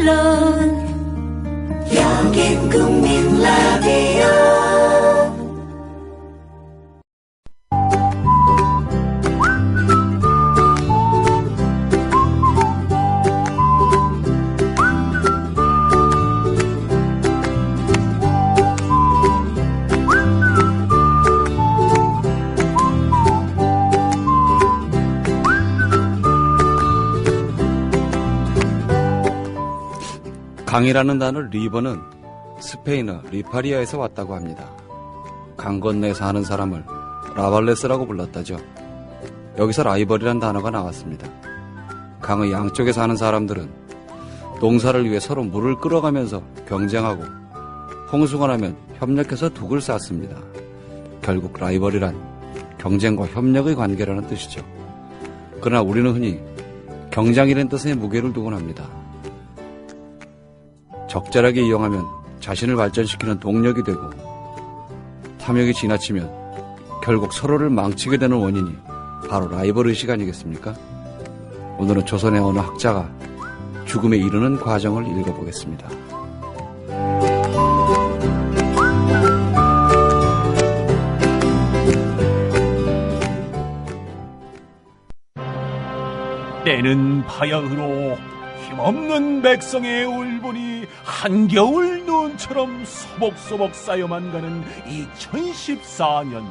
물론 여긴 국민 라디오. 강이라는 단어 리버는 스페인어 리파리아에서 왔다고 합니다. 강 건너에 사는 사람을 라발레스라고 불렀다죠. 여기서 라이벌이란 단어가 나왔습니다. 강의 양쪽에 사는 사람들은 농사를 위해 서로 물을 끌어가면서 경쟁하고 홍수가 나면 협력해서 둑을 쌓습니다. 결국 라이벌이란 경쟁과 협력의 관계라는 뜻이죠. 그러나 우리는 흔히 경쟁이라는 뜻의 무게를 두곤 합니다. 적절하게 이용하면 자신을 발전시키는 동력이 되고 탐욕이 지나치면 결국 서로를 망치게 되는 원인이 바로 라이벌의식 아니겠습니까? 오늘은 조선의 어느 학자가 죽음에 이르는 과정을 읽어보겠습니다. 때는 바야흐로 힘없는 백성의 울분이 한겨울 눈처럼 소복소복 쌓여만 가는 2014년,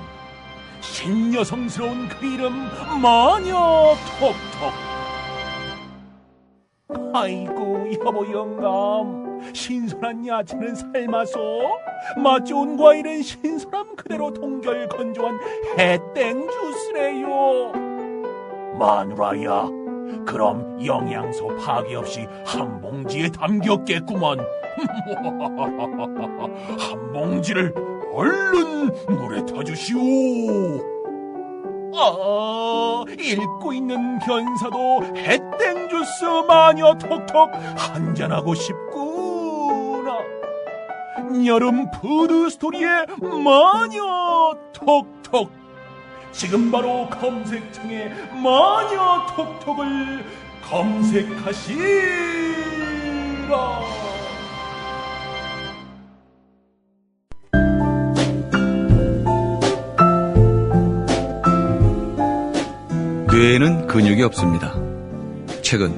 신여성스러운 그 이름 마녀 톡톡. 아이고 여보 영감, 신선한 야채는 삶아서 맛 좋은 과일은 신선함 그대로 동결 건조한 해땡 주스래요. 마누라야, 그럼 영양소 파괴 없이 한 봉지에 담겼겠구만. 한 봉지를 얼른 물에 타주시오. 읽고 있는 견사도 해땡 주스 마녀 톡톡 한잔하고 싶구나. 여름 푸드 스토리의 마녀 톡톡. 지금 바로 검색창에 마녀 톡톡을 검색하시라. 뇌에는 근육이 없습니다. 최근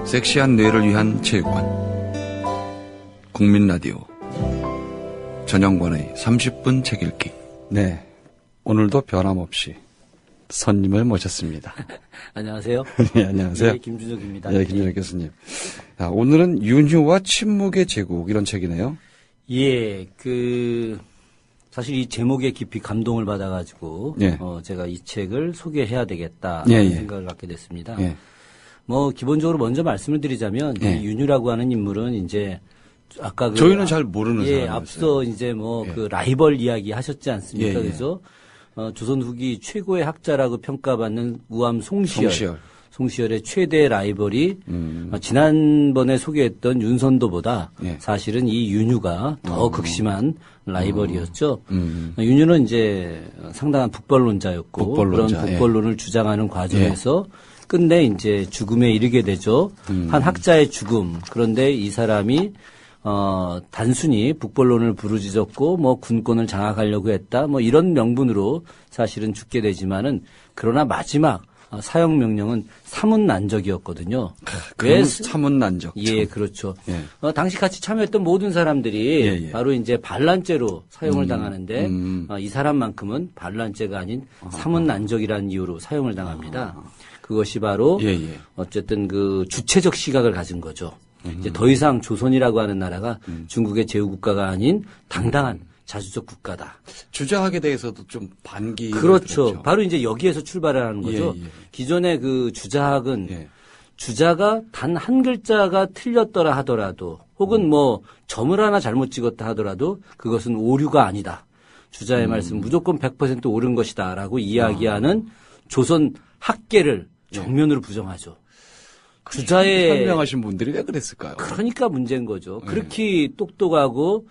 섹시한 뇌를 위한 체육관 국민라디오 전영관의 30분 책 읽기. 네, 오늘도 변함없이 손님을 모셨습니다. 안녕하세요. 네, 안녕하세요. 네, 김준혁입니다. 네, 김준혁 교수님. 자, 오늘은 윤휴와 침묵의 제국 이런 책이네요. 예, 사실 이 제목에 깊이 감동을 받아가지고, 예. 제가 이 책을 소개해야 되겠다. 예, 예. 생각을 갖게 됐습니다. 예. 기본적으로 먼저 말씀을 드리자면, 예. 이 윤휴라고 하는 인물은 이제, 아까 저희는 잘 모르는 예, 사람이었어요. 앞서 이제 예. 라이벌 이야기 하셨지 않습니까? 예, 예. 그래서, 조선 후기 최고의 학자라고 평가받는 우암 송시열의 최대 라이벌이 지난번에 소개했던 윤선도보다 예. 사실은 이 윤휴가 더 극심한 라이벌이었죠. 윤휴는 이제 상당한 북벌론자였고 그런 북벌론을 주장하는 과정에서 끝내 이제 죽음에 이르게 되죠. 한 학자의 죽음. 그런데 이 사람이 단순히 북벌론을 부르짖었고 군권을 장악하려고 했다 이런 명분으로 사실은 죽게 되지만은 그러나 마지막 사형 명령은 사문난적이었거든요. 왜 사문난적? 예, 그렇죠. 예. 당시 같이 참여했던 모든 사람들이 예, 예. 바로 이제 반란죄로 사형을 당하는데 이 사람만큼은 반란죄가 아닌 사문난적이라는 이유로 사형을 당합니다. 그것이 바로 어쨌든 주체적 시각을 가진 거죠. 이제 더 이상 조선이라고 하는 나라가 중국의 제후국가가 아닌 당당한 자주적 국가다. 주자학에 대해서도 좀 반기. 그렇죠. 들었죠. 바로 이제 여기에서 출발을 하는 거죠. 예, 예. 기존의 주자학은 주자가 단 한 글자가 틀렸더라 하더라도 혹은 점을 하나 잘못 찍었다 하더라도 그것은 오류가 아니다. 주자의 말씀 무조건 100% 옳은 것이다라고 이야기하는 조선 학계를 정면으로 부정하죠. 주자의 설명하신 분들이 왜 그랬을까요? 그러니까 문제인 거죠. 그렇게 똑똑하고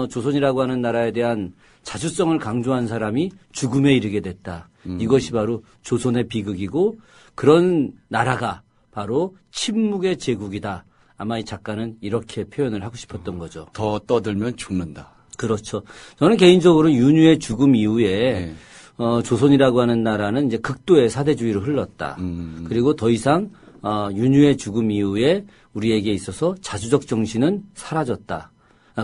조선이라고 하는 나라에 대한 자주성을 강조한 사람이 죽음에 이르게 됐다. 이것이 바로 조선의 비극이고 그런 나라가 바로 침묵의 제국이다. 아마 이 작가는 이렇게 표현을 하고 싶었던 거죠. 더 떠들면 죽는다. 그렇죠. 저는 개인적으로 윤유의 죽음 이후에 조선이라고 하는 나라는 이제 극도의 사대주의로 흘렀다. 그리고 더 이상 윤유의 죽음 이후에 우리에게 있어서 자주적 정신은 사라졌다.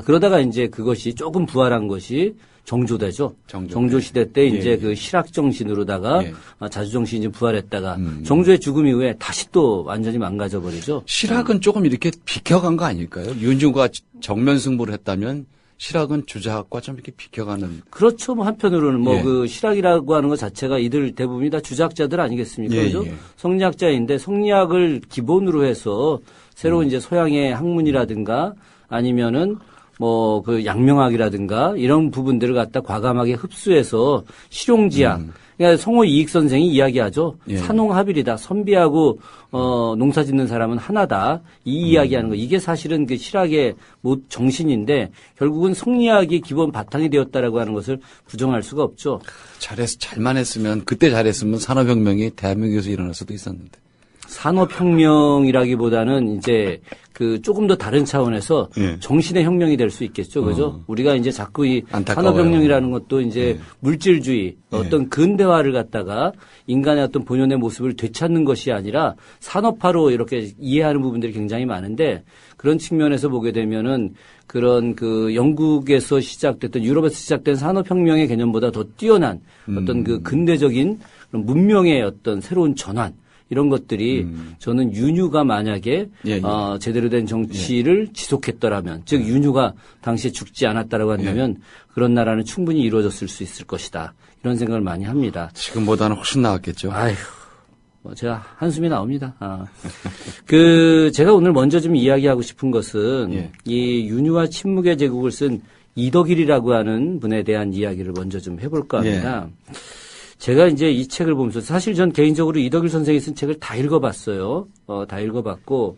그러다가 이제 그것이 조금 부활한 것이 정조대죠. 정조 시대 때 이제 그 실학 정신으로다가 자주 정신이 부활했다가 정조의 죽음 이후에 다시 또 완전히 망가져 버리죠. 실학은 조금 이렇게 비켜간 거 아닐까요? 윤유가 정면 승부를 했다면 실학은 주작과 좀 이렇게 비켜가는. 그렇죠. 뭐 한편으로는 뭐 그 실학이라고 하는 것 자체가 이들 대부분이 다 주작자들 아니겠습니까? 그죠? 성리학자인데 성리학을 기본으로 해서 새로운 이제 서양의 학문이라든가 아니면은 뭐 그 양명학이라든가 이런 부분들을 갖다 과감하게 흡수해서 실용지향. 그러니까 송호 이익 선생이 이야기하죠. 산홍합일이다. 선비하고 농사 짓는 사람은 하나다. 이 이야기하는 거. 이게 사실은 그 실학의 정신인데 결국은 성리학이 기본 바탕이 되었다라고 하는 것을 부정할 수가 없죠. 잘만 했으면 그때 잘했으면 산업혁명이 대한민국에서 일어날 수도 있었는데. 산업혁명이라기보다는 이제 그 조금 더 다른 차원에서 정신의 혁명이 될 수 있겠죠. 그죠? 우리가 이제 자꾸 이 산업혁명이라는 것도 이제 물질주의 어떤 근대화를 갖다가 인간의 어떤 본연의 모습을 되찾는 것이 아니라 산업화로 이렇게 이해하는 부분들이 굉장히 많은데 그런 측면에서 보게 되면은 그런 그 영국에서 시작됐던 유럽에서 시작된 산업혁명의 개념보다 더 뛰어난 어떤 그 근대적인 그런 문명의 어떤 새로운 전환 이런 것들이 저는 윤유가 만약에 제대로 된 정치를 지속했더라면 즉 윤유가 당시에 죽지 않았다라고 한다면 그런 나라는 충분히 이루어졌을 수 있을 것이다. 이런 생각을 많이 합니다. 지금보다는 훨씬 나았겠죠. 아휴. 제가 한숨이 나옵니다. 제가 오늘 먼저 좀 이야기하고 싶은 것은 이 윤유와 침묵의 제국을 쓴 이덕일이라고 하는 분에 대한 이야기를 먼저 좀 해볼까 합니다. 제가 이제 이 책을 보면서 사실 전 개인적으로 이덕일 선생이 쓴 책을 다 읽어봤어요. 다 읽어봤고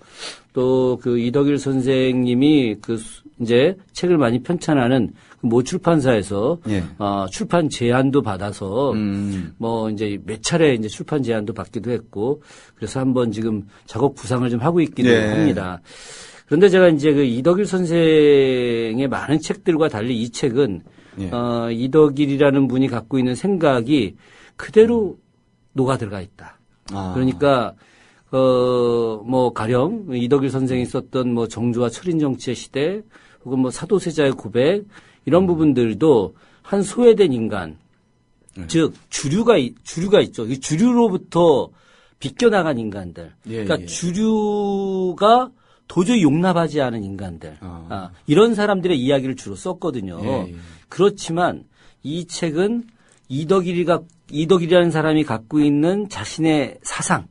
또 그 이덕일 선생님이 그 이제 책을 많이 편찬하는 모 출판사에서 출판 제안도 받아서 뭐 이제 몇 차례 이제 출판 제안도 받기도 했고 그래서 한번 지금 작업 구상을 좀 하고 있기도 합니다. 그런데 제가 이제 그 이덕일 선생의 많은 책들과 달리 이 책은 이덕일이라는 분이 갖고 있는 생각이 그대로 녹아 들어가 있다. 그러니까 뭐 가령 이덕일 선생이 썼던 뭐 정조와 철인 정치의 시대 혹은 뭐 사도세자의 고백 이런 부분들도 한 소외된 인간 즉 주류가 있죠. 이 주류로부터 비껴나간 인간들. 그러니까 주류가 도저히 용납하지 않은 인간들. 이런 사람들의 이야기를 주로 썼거든요. 그렇지만 이 책은 이덕일이라는 사람이 갖고 있는 자신의 사상.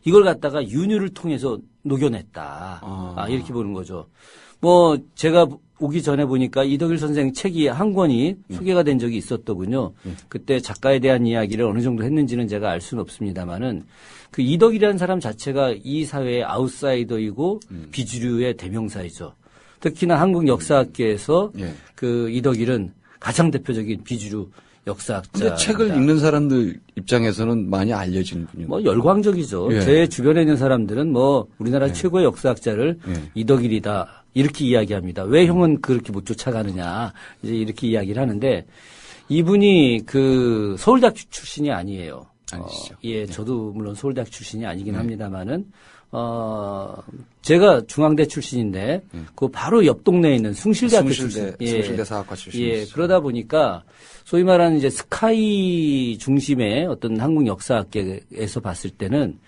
이걸 갖다가 윤유를 통해서 녹여냈다. 이렇게 보는 거죠. 뭐 제가 오기 전에 보니까 이덕일 선생 책이 한 권이 소개가 된 적이 있었더군요. 그때 작가에 대한 이야기를 어느 정도 했는지는 제가 알 수는 없습니다만은 그 이덕일이라는 사람 자체가 이 사회의 아웃사이더이고 비주류의 대명사이죠. 특히나 한국 역사학계에서 그 이덕일은 가장 대표적인 비주류 역사학자. 근데 책을 읽는 사람들 입장에서는 많이 알려진 분이고. 뭐 열광적이죠. 제 주변에 있는 사람들은 뭐 우리나라 최고의 역사학자를 이덕일이다 이렇게 이야기합니다. 왜 형은 그렇게 못 쫓아가느냐 이제 이렇게 이야기를 하는데 이분이 그 서울대학 출신이 아니에요. 아니시죠. 저도 물론 서울대학 출신이 아니긴 합니다만은 제가 중앙대 출신인데 그 바로 옆 동네에 있는 숭실대학교 출신. 숭실대 사학과 출신. 그러다 보니까 소위 말하는 이제 스카이 중심의 어떤 한국 역사학계에서 봤을 때는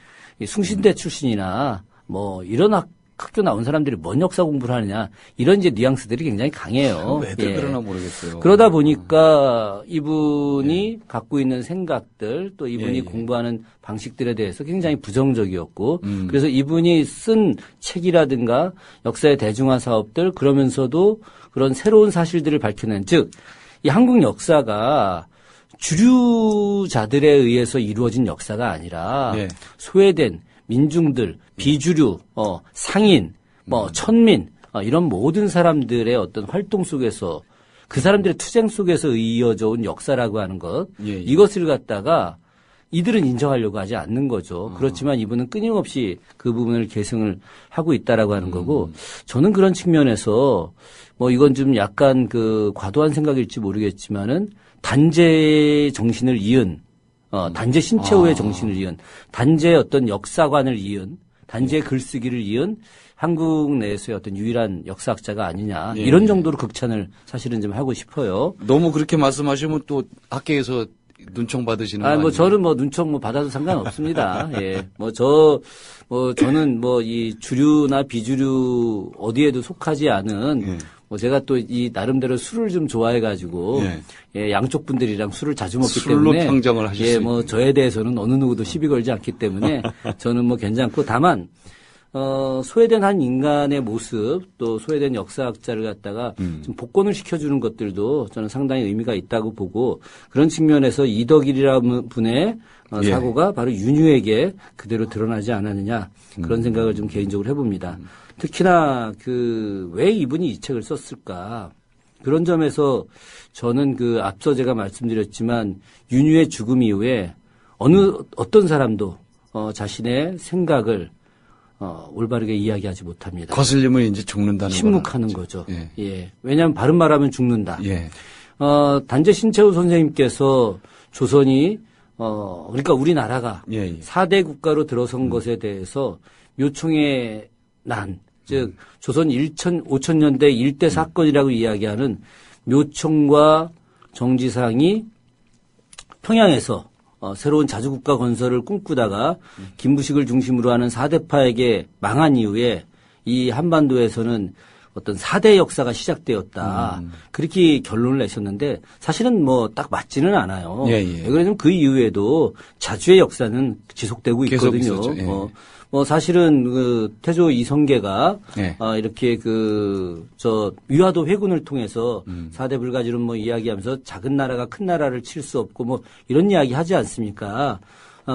이 숭실대 출신이나 뭐 이런 학교 나온 사람들이 뭔 역사 공부를 하느냐 이런 이제 뉘앙스들이 굉장히 강해요. 왜들 그러나 모르겠어요. 그러다 보니까 이분이 갖고 있는 생각들 또 이분이 공부하는 방식들에 대해서 굉장히 부정적이었고 그래서 이분이 쓴 책이라든가 역사의 대중화 사업들 그러면서도 그런 새로운 사실들을 밝혀낸 즉 이 한국 역사가 주류자들에 의해서 이루어진 역사가 아니라 소외된 민중들, 비주류, 상인, 뭐 천민 이런 모든 사람들의 어떤 활동 속에서 그 사람들의 투쟁 속에서 이어져 온 역사라고 하는 것 이것을 갖다가 이들은 인정하려고 하지 않는 거죠. 그렇지만 이분은 끊임없이 그 부분을 계승을 하고 있다라고 하는 거고 저는 그런 측면에서 뭐 이건 좀 약간 그 과도한 생각일지 모르겠지만은 단재 정신을 이은 단재 신채호의 정신을 이은 단재의 어떤 역사관을 이은 단재의 글쓰기를 이은 한국 내에서의 어떤 유일한 역사학자가 아니냐 이런 정도로 극찬을 사실은 좀 하고 싶어요. 너무 그렇게 말씀하시면 또 학계에서 눈총 받으시는 거 아니에요? 뭐 저는 뭐 눈총 뭐 받아도 상관없습니다. 예. 저는 뭐 이 주류나 비주류 어디에도 속하지 않은 뭐 제가 또 이 나름대로 술을 좀 좋아해 가지고 예, 양쪽 분들이랑 술을 자주 먹기 술로 때문에 평정을 하실 수 뭐 저에 대해서는 어느 누구도 시비 걸지 않기 때문에 저는 뭐 괜찮고 다만 소외된 한 인간의 모습 또 소외된 역사학자를 갖다가 좀 복권을 시켜주는 것들도 저는 상당히 의미가 있다고 보고 그런 측면에서 이덕일이라는 분의 사고가 바로 윤유에게 그대로 드러나지 않았느냐 그런 생각을 좀 개인적으로 해봅니다. 특히나 왜 이분이 이 책을 썼을까 그런 점에서 저는 앞서 제가 말씀드렸지만 윤유의 죽음 이후에 어떤 사람도 자신의 생각을 올바르게 이야기하지 못합니다. 거슬리면 이제 죽는다는 침묵하는 거죠. 예. 왜냐하면 바른 말하면 죽는다. 단재 신채호 선생님께서 조선이 그러니까 우리나라가 4대 국가로 들어선 것에 대해서 묘총의 난, 즉 조선 5천년대 일대 사건이라고 이야기하는 묘총과 정지상이 평양에서 새로운 자주국가 건설을 꿈꾸다가 김부식을 중심으로 하는 4대파에게 망한 이후에 이 한반도에서는 어떤 4대 역사가 시작되었다. 그렇게 결론을 내셨는데 사실은 뭐 딱 맞지는 않아요. 왜 그러냐면 그 이후에도 자주의 역사는 지속되고 있거든요. 사실은 태조 이성계가 이렇게 위화도 회군을 통해서 4대 불가지론 뭐 이야기하면서 작은 나라가 큰 나라를 칠 수 없고 뭐 이런 이야기 하지 않습니까?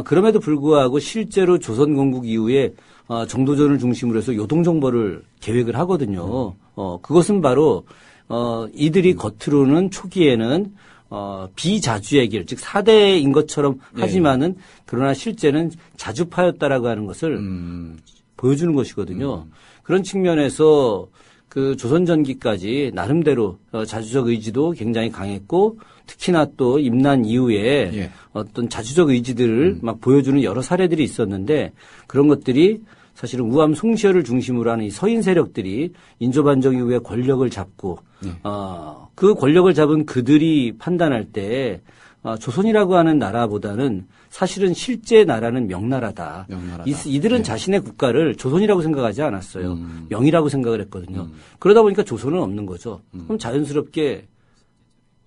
그럼에도 불구하고 실제로 조선 건국 이후에 정도전을 중심으로 해서 요동정벌을 계획을 하거든요. 그것은 바로 이들이 겉으로는 초기에는 비자주의 길, 즉 4대인 것처럼 하지만은 그러나 실제는 자주파였다라고 하는 것을 보여주는 것이거든요. 그런 측면에서 조선 전기까지 나름대로 자주적 의지도 굉장히 강했고 특히나 또 임난 이후에 어떤 자주적 의지들을 막 보여주는 여러 사례들이 있었는데 그런 것들이 사실은 우암 송시열을 중심으로 하는 이 서인 세력들이 인조반정 이후에 권력을 잡고 그 권력을 잡은 그들이 판단할 때 조선이라고 하는 나라보다는 사실은 실제 나라는 명나라다. 이들은 자신의 국가를 조선이라고 생각하지 않았어요. 명이라고 생각을 했거든요. 그러다 보니까 조선은 없는 거죠. 그럼 자연스럽게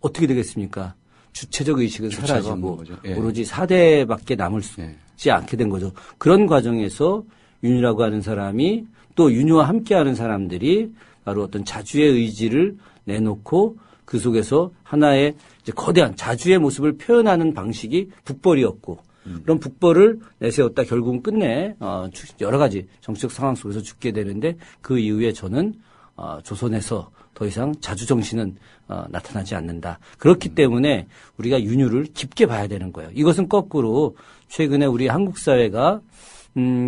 어떻게 되겠습니까? 주체적 의식은 사라지고 오로지 4대밖에 남지 않게 된 거죠. 그런 과정에서 윤유라고 하는 사람이 또 윤유와 함께하는 사람들이 바로 어떤 자주의 의지를 내놓고 그 속에서 하나의 이제 거대한 자주의 모습을 표현하는 방식이 북벌이었고 그런 북벌을 내세웠다 결국은 끝내 여러 가지 정치적 상황 속에서 죽게 되는데 그 이후에 저는 조선에서 더 이상 자주 정신은 나타나지 않는다. 그렇기 때문에 우리가 윤유를 깊게 봐야 되는 거예요. 이것은 거꾸로 최근에 우리 한국 사회가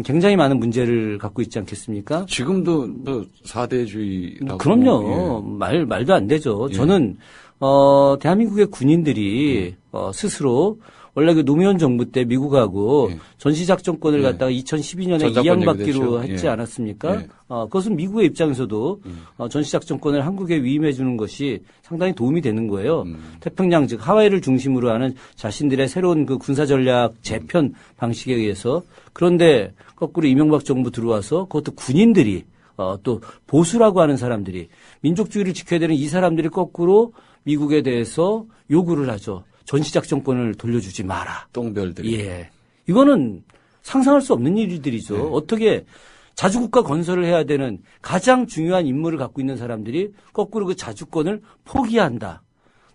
굉장히 많은 문제를 갖고 있지 않겠습니까? 지금도 뭐 4대주의라고. 그럼요. 말도 안 되죠. 저는 대한민국의 군인들이 스스로 원래 노무현 정부 때 미국하고 전시작전권을 갖다가 2012년에 이양받기로 했지 않았습니까? 그것은 미국의 입장에서도 전시작전권을 한국에 위임해 주는 것이 상당히 도움이 되는 거예요. 태평양 즉 하와이를 중심으로 하는 자신들의 새로운 군사전략 재편 방식에 의해서 그런데 거꾸로 이명박 정부 들어와서 그것도 군인들이 또 보수라고 하는 사람들이 민족주의를 지켜야 되는 이 사람들이 거꾸로 미국에 대해서 요구를 하죠. 전시작전권을 돌려주지 마라. 똥별들이. 예. 이거는 상상할 수 없는 일들이죠. 어떻게 자주국가 건설을 해야 되는 가장 중요한 임무를 갖고 있는 사람들이 거꾸로 그 자주권을 포기한다.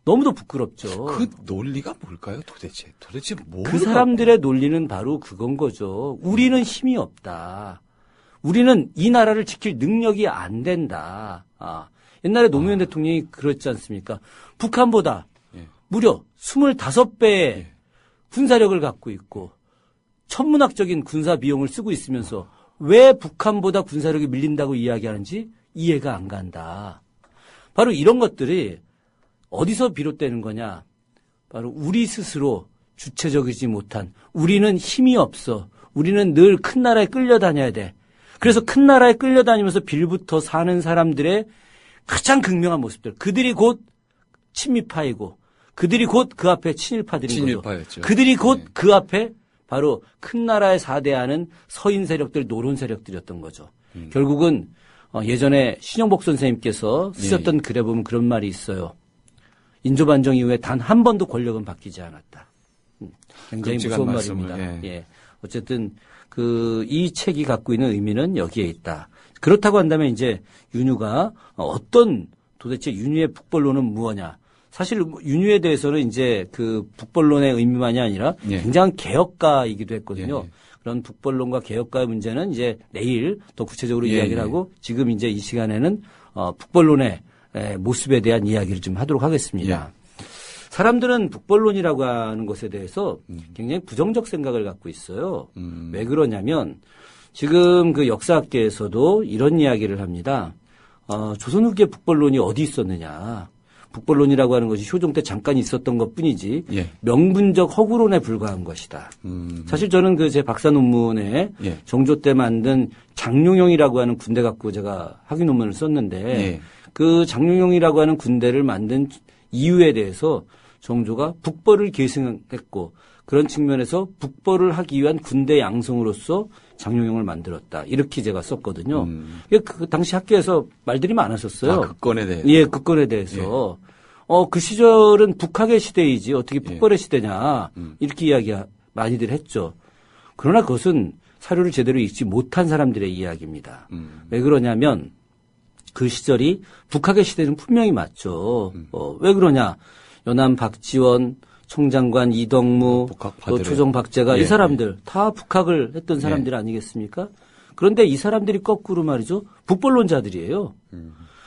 너무도 부끄럽죠. 그 논리가 뭘까요, 도대체? 그 사람들의 논리는 바로 그건 거죠. 우리는 힘이 없다. 우리는 이 나라를 지킬 능력이 안 된다. 옛날에 노무현 대통령이 그랬지 않습니까? 북한보다 무려 25배의 군사력을 갖고 있고 천문학적인 군사 비용을 쓰고 있으면서 왜 북한보다 군사력이 밀린다고 이야기하는지 이해가 안 간다. 바로 이런 것들이 어디서 비롯되는 거냐. 바로 우리 스스로 주체적이지 못한, 우리는 힘이 없어. 우리는 늘 큰 나라에 끌려다녀야 돼. 그래서 큰 나라에 끌려다니면서 빌부터 사는 사람들의 가장 극명한 모습들. 그들이 곧 친미파이고 그들이 곧 그 앞에 친일파들인 거죠. 그들이 곧 그 앞에 바로 큰 나라에 사대하는 서인 세력들, 노론 세력들이었던 거죠. 결국은 예전에 신영복 선생님께서 쓰셨던 글에 보면 그런 말이 있어요. 인조반정 이후에 단 한 번도 권력은 바뀌지 않았다. 굉장히 무서운 말입니다. 예. 어쨌든 이 책이 갖고 있는 의미는 여기에 있다. 그렇다고 한다면 이제 윤유가 도대체 윤유의 북벌론은 무엇냐? 사실 윤유에 대해서는 이제 그 북벌론의 의미만이 아니라 굉장한 개혁가이기도 했거든요. 그런 북벌론과 개혁가의 문제는 이제 내일 더 구체적으로 이야기를 하고 지금 이제 이 시간에는 북벌론의 모습에 대한 이야기를 좀 하도록 하겠습니다. 사람들은 북벌론이라고 하는 것에 대해서 굉장히 부정적 생각을 갖고 있어요. 왜 그러냐면 지금 그 역사학계에서도 이런 이야기를 합니다. 조선 후기에 북벌론이 어디 있었느냐. 북벌론이라고 하는 것이 효종 때 잠깐 있었던 것뿐이지 명분적 허구론에 불과한 것이다. 사실 저는 그 제 박사 논문에 정조 때 만든 장룡영이라고 하는 군대 갖고 제가 학위 논문을 썼는데 그 장룡영이라고 하는 군대를 만든 이유에 대해서 정조가 북벌을 계승했고 그런 측면에서 북벌을 하기 위한 군대 양성으로서 장룡영을 만들었다. 이렇게 제가 썼거든요. 그 당시 학교에서 말들이 많았었어요. 그 건에 대해서. 예, 그 건에 대해서. 그 시절은 북학의 시대이지 어떻게 북벌의 시대냐. 이렇게 이야기 많이들 했죠. 그러나 그것은 사료를 제대로 읽지 못한 사람들의 이야기입니다. 왜 그러냐면 그 시절이 북학의 시대는 분명히 맞죠. 왜 그러냐. 연암 박지원, 총장관 이덕무, 또 초정 박재가 이 사람들 다 북학을 했던 사람들 아니겠습니까? 그런데 이 사람들이 거꾸로 말이죠. 북벌론자들이에요.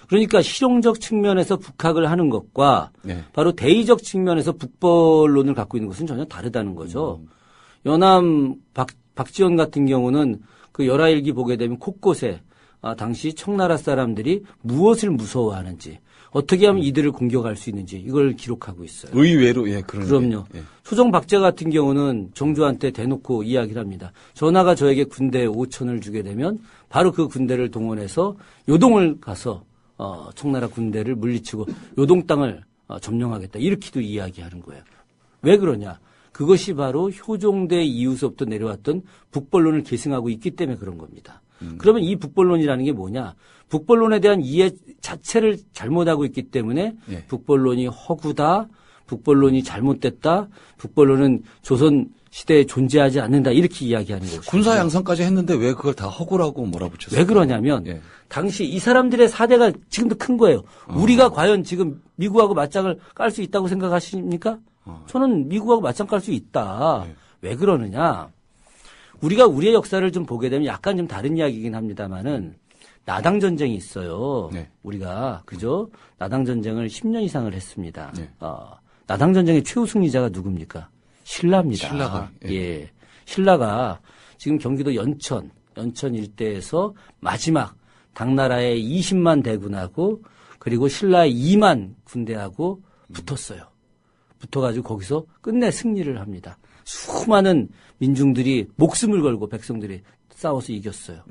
그러니까 실용적 측면에서 북학을 하는 것과 바로 대의적 측면에서 북벌론을 갖고 있는 것은 전혀 다르다는 거죠. 연암 박지원 같은 경우는 그 열하일기 보게 되면 곳곳에 당시 청나라 사람들이 무엇을 무서워하는지 어떻게 하면 이들을 공격할 수 있는지 이걸 기록하고 있어요. 의외로 그럼요. 초정 박재 같은 경우는 정조한테 대놓고 이야기를 합니다. 전하가 저에게 군대 5천을 주게 되면 바로 그 군대를 동원해서 요동을 가서 청나라 군대를 물리치고 요동 땅을 점령하겠다. 이렇게도 이야기하는 거예요. 왜 그러냐? 그것이 바로 효종대 이후서부터 내려왔던 북벌론을 계승하고 있기 때문에 그런 겁니다. 그러면 이 북벌론이라는 게 뭐냐? 북벌론에 대한 이해 자체를 잘못하고 있기 때문에 북벌론이 허구다, 북벌론이 잘못됐다, 북벌론은 조선 시대에 존재하지 않는다 이렇게 이야기하는 거죠. 군사 양성까지 했는데 왜 그걸 다 허구라고 몰아붙였어요? 왜 그러냐면 당시 이 사람들의 사대가 지금도 큰 거예요. 우리가 과연 지금 미국하고 맞짱을 깔 수 있다고 생각하십니까? 저는 미국하고 맞짱 깔 수 있다. 왜 그러느냐? 우리가 우리의 역사를 좀 보게 되면 약간 좀 다른 이야기이긴 합니다만은 나당 전쟁이 있어요. 우리가 그죠? 나당 전쟁을 10년 이상을 했습니다. 나당 전쟁의 최후 승리자가 누굽니까? 신라입니다. 신라가 신라가 지금 경기도 연천 일대에서 마지막 당나라의 20만 대군하고 그리고 신라의 2만 군대하고 붙었어요. 붙어가지고 거기서 끝내 승리를 합니다. 수많은 민중들이 목숨을 걸고 백성들이 싸워서 이겼어요.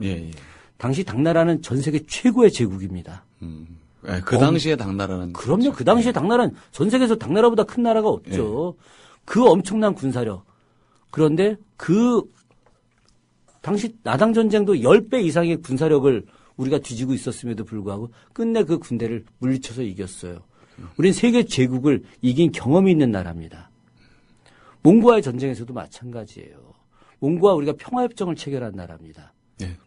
당시 당나라는 전 세계 최고의 제국입니다. 그 당시에 당나라는. 그럼요. 그 당시에 당나라는 전 세계에서 당나라보다 큰 나라가 없죠. 그 엄청난 군사력. 그런데 그 당시 나당 전쟁도 10배 이상의 군사력을 우리가 뒤지고 있었음에도 불구하고 끝내 그 군대를 물리쳐서 이겼어요. 우린 세계 제국을 이긴 경험이 있는 나라입니다. 몽고와의 전쟁에서도 마찬가지예요. 몽고와 우리가 평화협정을 체결한 나라입니다.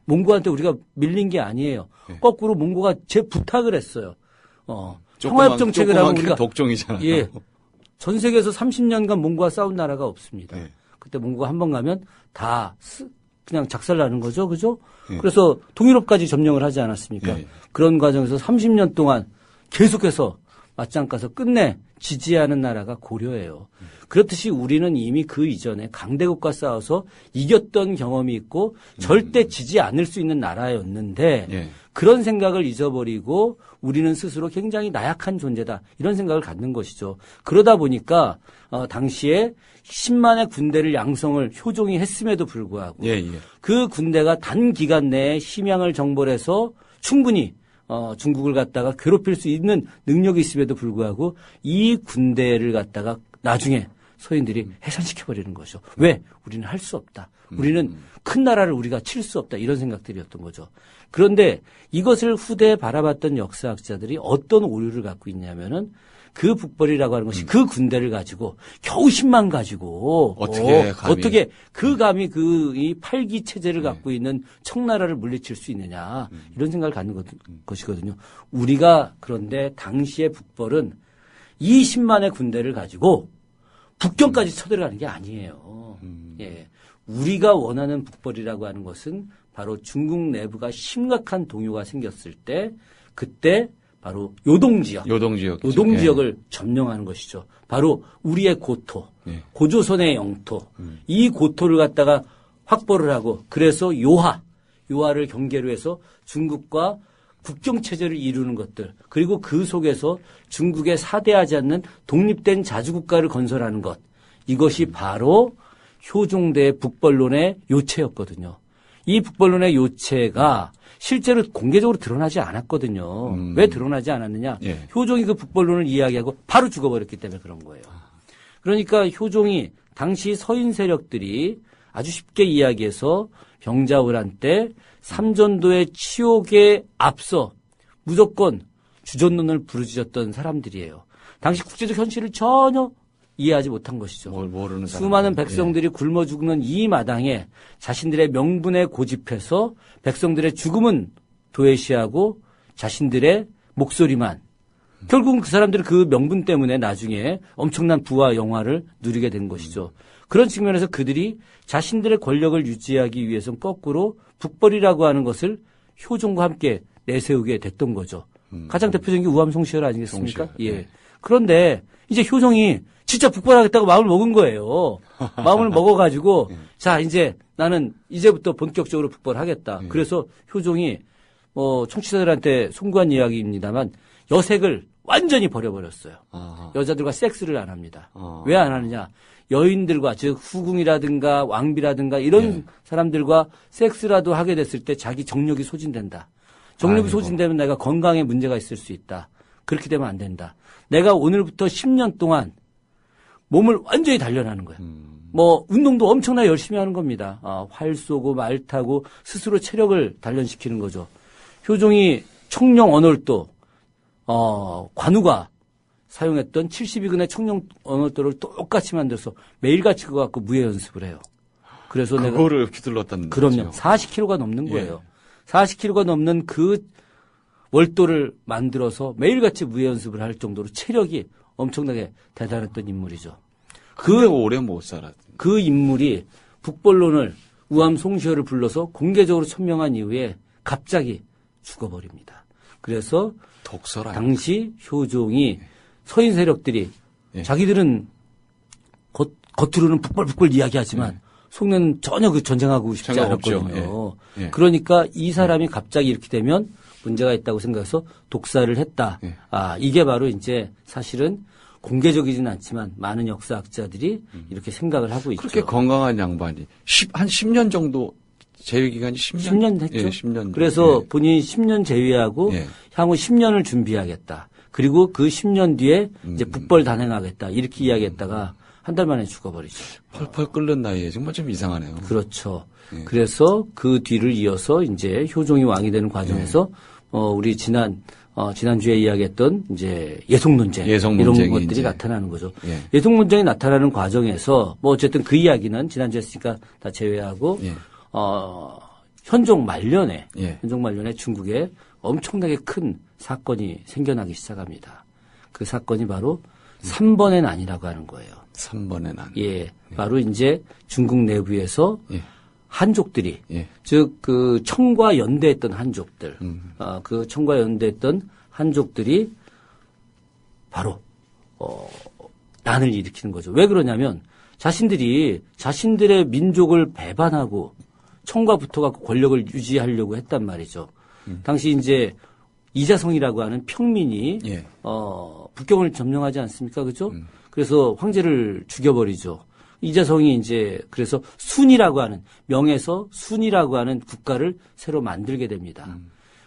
몽고한테 우리가 밀린 게 아니에요. 거꾸로 몽고가 제 부탁을 했어요. 평화협정 체결하면 우리가 독종이잖아요. 전 세계에서 30년간 몽고와 싸운 나라가 없습니다. 그때 몽고가 한 번 가면 다 그냥 작살나는 거죠. 그죠? 그래서 동유럽까지 점령을 하지 않았습니까? 그런 과정에서 30년 동안 계속해서 맞짱 까서 끝내 지지하는 나라가 고려예요. 그렇듯이 우리는 이미 그 이전에 강대국과 싸워서 이겼던 경험이 있고 절대 지지 않을 수 있는 나라였는데 예. 그런 생각을 잊어버리고 우리는 스스로 굉장히 나약한 존재다. 이런 생각을 갖는 것이죠. 그러다 보니까 당시에 10만의 군대를 양성을 효종이 했음에도 불구하고 예, 예. 그 군대가 단기간 내에 심양을 정벌해서 충분히 중국을 갖다가 괴롭힐 수 있는 능력이 있음에도 불구하고 이 군대를 갖다가 나중에 서인들이 해산시켜버리는 거죠. 왜? 우리는 할 수 없다. 우리는 큰 나라를 우리가 칠 수 없다. 이런 생각들이었던 거죠. 그런데 이것을 후대에 바라봤던 역사학자들이 어떤 오류를 갖고 있냐면은 그 북벌이라고 하는 것이 그 군대를 가지고 겨우 10만 가지고 어떻게 감히 이 팔기 체제를 갖고 있는 청나라를 물리칠 수 있느냐 이런 생각을 갖는 것이거든요. 우리가 그런데 당시의 북벌은 이 10만의 군대를 가지고 북경까지 쳐들어가는 게 아니에요. 예. 우리가 원하는 북벌이라고 하는 것은 바로 중국 내부가 심각한 동요가 생겼을 때 그때 바로 요동지역을 점령하는 것이죠. 바로 우리의 고토, 고조선의 영토, 이 고토를 갖다가 확보를 하고 그래서 요하를 경계로 해서 중국과 국경 체제를 이루는 것들 그리고 그 속에서 중국에 사대하지 않는 독립된 자주국가를 건설하는 것 이것이 바로 효종대의 북벌론의 요체였거든요. 이 북벌론의 요체가 실제로 공개적으로 드러나지 않았거든요. 왜 드러나지 않았느냐? 예. 효종이 그 북벌론을 이야기하고 바로 죽어버렸기 때문에 그런 거예요. 그러니까 효종이 당시 서인 세력들이 아주 쉽게 이야기해서 병자호란 때 삼전도의 치욕에 앞서 무조건 주전론을 부르짖었던 사람들이에요. 당시 국제적 현실을 전혀 이해하지 못한 것이죠. 모르는 수많은 백성들이 굶어 죽는 이 마당에 자신들의 명분에 고집해서 백성들의 죽음은 도외시하고 자신들의 목소리만 결국은 그 사람들이 그 명분 때문에 나중에 엄청난 부와 영화를 누리게 된 것이죠. 그런 측면에서 그들이 자신들의 권력을 유지하기 위해서는 거꾸로 북벌이라고 하는 것을 효종과 함께 내세우게 됐던 거죠. 가장 대표적인 게 우암송시열 아니겠습니까? 송시열. 예. 그런데 이제 효종이 진짜 북벌하겠다고 마음을 먹은 거예요. 마음을 먹어가지고 자 이제 나는 이제부터 본격적으로 북벌하겠다. 그래서 효종이 청취자들한테 송구한 이야기입니다만 여색을 완전히 버려버렸어요. 여자들과 섹스를 안 합니다. 왜 안 하느냐? 여인들과 즉 후궁이라든가 왕비라든가 이런 사람들과 섹스라도 하게 됐을 때 자기 정력이 소진된다. 정력이 소진되면 내가 건강에 문제가 있을 수 있다. 그렇게 되면 안 된다. 내가 오늘부터 10년 동안 몸을 완전히 단련하는 거야. 운동도 엄청나게 열심히 하는 겁니다. 활 쏘고 말 타고 스스로 체력을 단련시키는 거죠. 효종이 청룡 언월도, 관우가 사용했던 72근의 청룡 언월도를 똑같이 만들어서 매일같이 그거 갖고 무예 연습을 해요. 그래서 그거를 휘둘렀다는 거죠. 그럼요. 40kg가 넘는 거예요. 40kg가 넘는 그 월도를 만들어서 매일같이 무예 연습을 할 정도로 체력이 엄청나게 대단했던 인물이죠. 오래 못 살았. 그 인물이 북벌론을 우암송시열을 불러서 공개적으로 천명한 이후에 갑자기 죽어버립니다. 그래서 당시 효종이 서인 세력들이 자기들은 겉으로는 북벌 이야기하지만 속내는 전혀 그 전쟁하고 싶지 않았거든요. 그러니까 이 사람이 갑자기 이렇게 되면 문제가 있다고 생각해서 독사를 했다. 이게 바로 이제 사실은 공개적이진 않지만 많은 역사학자들이 이렇게 생각을 하고 있죠. 그렇게 건강한 양반이 한 10년 정도 재위 기간이 10년 했죠. 10년. 그래서 본인이 10년 재위하고 향후 10년을 준비하겠다. 그리고 그 10년 뒤에 이제 북벌 단행하겠다. 이렇게 이야기했다가 한 달 만에 죽어버리죠. 펄펄 끓는 나이에 정말 좀 이상하네요. 그렇죠. 그래서 그 뒤를 이어서 이제 효종이 왕이 되는 과정에서 우리 지난주에 이야기했던 이제 예속 논쟁 이런 것들이 나타나는 거죠. 예속 논쟁이 나타나는 과정에서 어쨌든 그 이야기는 지난주에 했으니까 다 제외하고 현종 말년에 중국에 엄청나게 큰 사건이 생겨나기 시작합니다. 그 사건이 바로 3번의 난이라고 하는 거예요. 3번의 난. 바로 이제 중국 내부에서 한족들이 즉 그 청과 연대했던 한족들 그 청과 연대했던 한족들이 바로 난을 일으키는 거죠. 왜 그러냐면 자신들이 자신들의 민족을 배반하고 청과 붙어갖고 권력을 유지하려고 했단 말이죠. 당시 이제 이자성이라고 하는 평민이 예. 북경을 점령하지 않습니까? 그죠? 그래서 황제를 죽여버리죠. 이자성이 이제 그래서 순이라고 하는 명에서 순이라고 하는 국가를 새로 만들게 됩니다.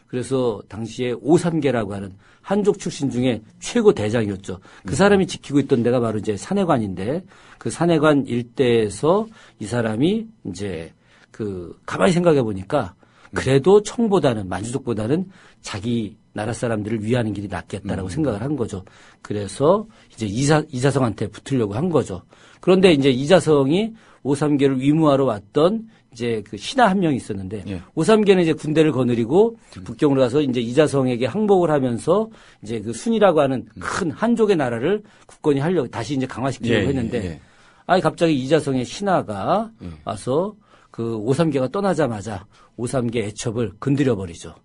그래서 당시에 오삼계라고 하는 한족 출신 중에 최고 대장이었죠. 그 사람이 지키고 있던 데가 바로 이제 산해관인데 그 산해관 일대에서 이 사람이 이제 가만히 생각해 보니까 그래도 청보다는 만주족보다는 자기 나라 사람들을 위하는 길이 낫겠다라고 생각을 한 거죠. 그래서 이제 이자성한테 붙으려고 한 거죠. 그런데 이제 이자성이 오삼계를 위무하러 왔던 이제 그 신하 한 명이 있었는데 예. 오삼계는 이제 군대를 거느리고 북경으로 가서 이제 이자성에게 항복을 하면서 이제 그 순이라고 하는 큰 한족의 나라를 굳건히 하려고 다시 이제 강화시키려고 했는데 갑자기 이자성의 신하가 와서 그 오삼계가 떠나자마자 오삼계 애첩을 건드려 버리죠.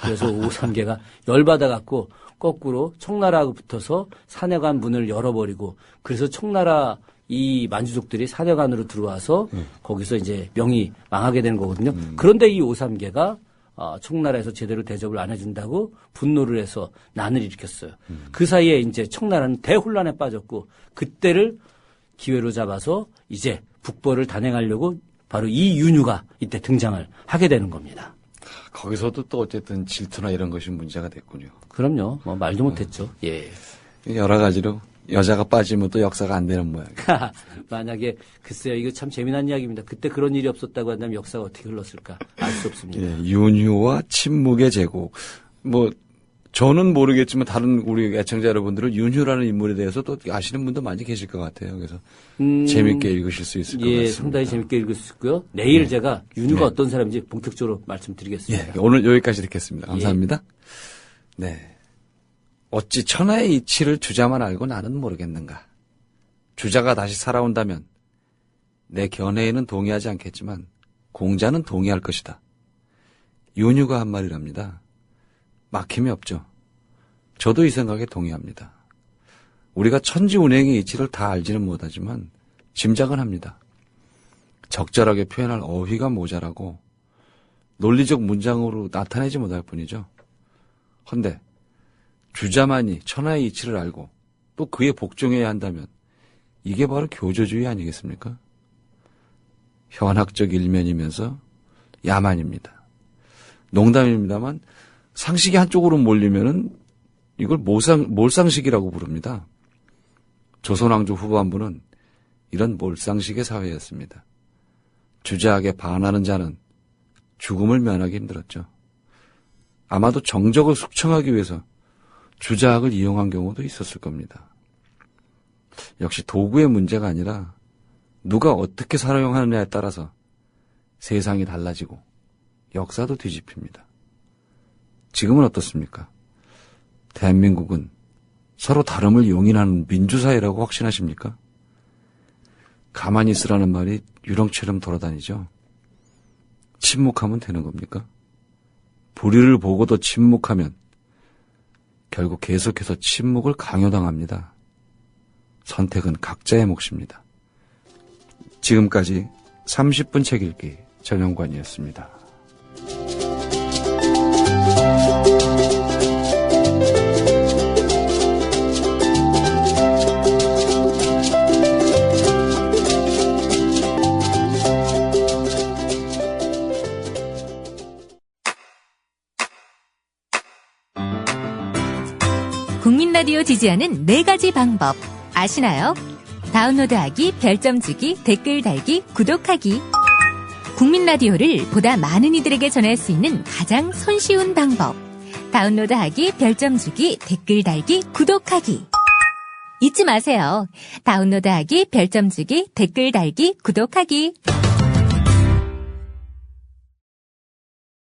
그래서 오삼계가 열받아 갖고 거꾸로 청나라하고 붙어서 산해관 문을 열어버리고 그래서 청나라 이 만주족들이 산해관으로 들어와서 거기서 이제 명이 망하게 되는 거거든요. 그런데 이 오삼계가 청나라에서 제대로 대접을 안 해준다고 분노를 해서 난을 일으켰어요. 그 사이에 이제 청나라는 대혼란에 빠졌고 그때를 기회로 잡아서 이제 북벌을 단행하려고 바로 이 윤유가 이때 등장을 하게 되는 겁니다. 거기서도 또 어쨌든 질투나 이런 것이 문제가 됐군요. 그럼요. 뭐 말도 못했죠. 예. 여러 가지로 여자가 빠지면 또 역사가 안 되는 모양이에요. 만약에 글쎄요. 이거 참 재미난 이야기입니다. 그때 그런 일이 없었다고 한다면 역사가 어떻게 흘렀을까 알 수 없습니다. 예, 윤유와 침묵의 제국. 뭐 저는 모르겠지만 다른 우리 애청자 여러분들은 윤유라는 인물에 대해서 또 아시는 분도 많이 계실 것 같아요. 그래서 재밌게 읽으실 수 있을 것 같습니다. 예, 상당히 재밌게 읽을 수 있고요. 내일 제가 윤유가 어떤 사람인지 본격적으로 말씀드리겠습니다. 예, 오늘 여기까지 듣겠습니다. 감사합니다. 네. 어찌 천하의 이치를 주자만 알고 나는 모르겠는가. 주자가 다시 살아온다면 내 견해에는 동의하지 않겠지만 공자는 동의할 것이다. 윤유가 한 말이랍니다. 막힘이 없죠. 저도 이 생각에 동의합니다. 우리가 천지운행의 이치를 다 알지는 못하지만 짐작은 합니다. 적절하게 표현할 어휘가 모자라고 논리적 문장으로 나타내지 못할 뿐이죠. 헌데 주자만이 천하의 이치를 알고 또 그에 복종해야 한다면 이게 바로 교조주의 아니겠습니까? 현학적 일면이면서 야만입니다. 농담입니다만 상식이 한쪽으로 몰리면은 이걸 몰상식이라고 부릅니다. 조선왕조 후반부는 이런 몰상식의 사회였습니다. 주자에게 반하는 자는 죽음을 면하기 힘들었죠. 아마도 정적을 숙청하기 위해서 주자학을 이용한 경우도 있었을 겁니다. 역시 도구의 문제가 아니라 누가 어떻게 사용하느냐에 따라서 세상이 달라지고 역사도 뒤집힙니다. 지금은 어떻습니까? 대한민국은 서로 다름을 용인하는 민주사회라고 확신하십니까? 가만히 있으라는 말이 유령처럼 돌아다니죠. 침묵하면 되는 겁니까? 불의를 보고도 침묵하면 결국 계속해서 침묵을 강요당합니다. 선택은 각자의 몫입니다. 지금까지 30분 책 읽기 전영관이었습니다. 국민 라디오 지지하는 4가지 방법 아시나요? 다운로드하기, 별점 주기, 댓글 달기, 구독하기. 국민 라디오를 보다 많은 이들에게 전할 수 있는 가장 손쉬운 방법. 다운로드하기, 별점 주기, 댓글 달기, 구독하기. 잊지 마세요. 다운로드하기, 별점 주기, 댓글 달기, 구독하기.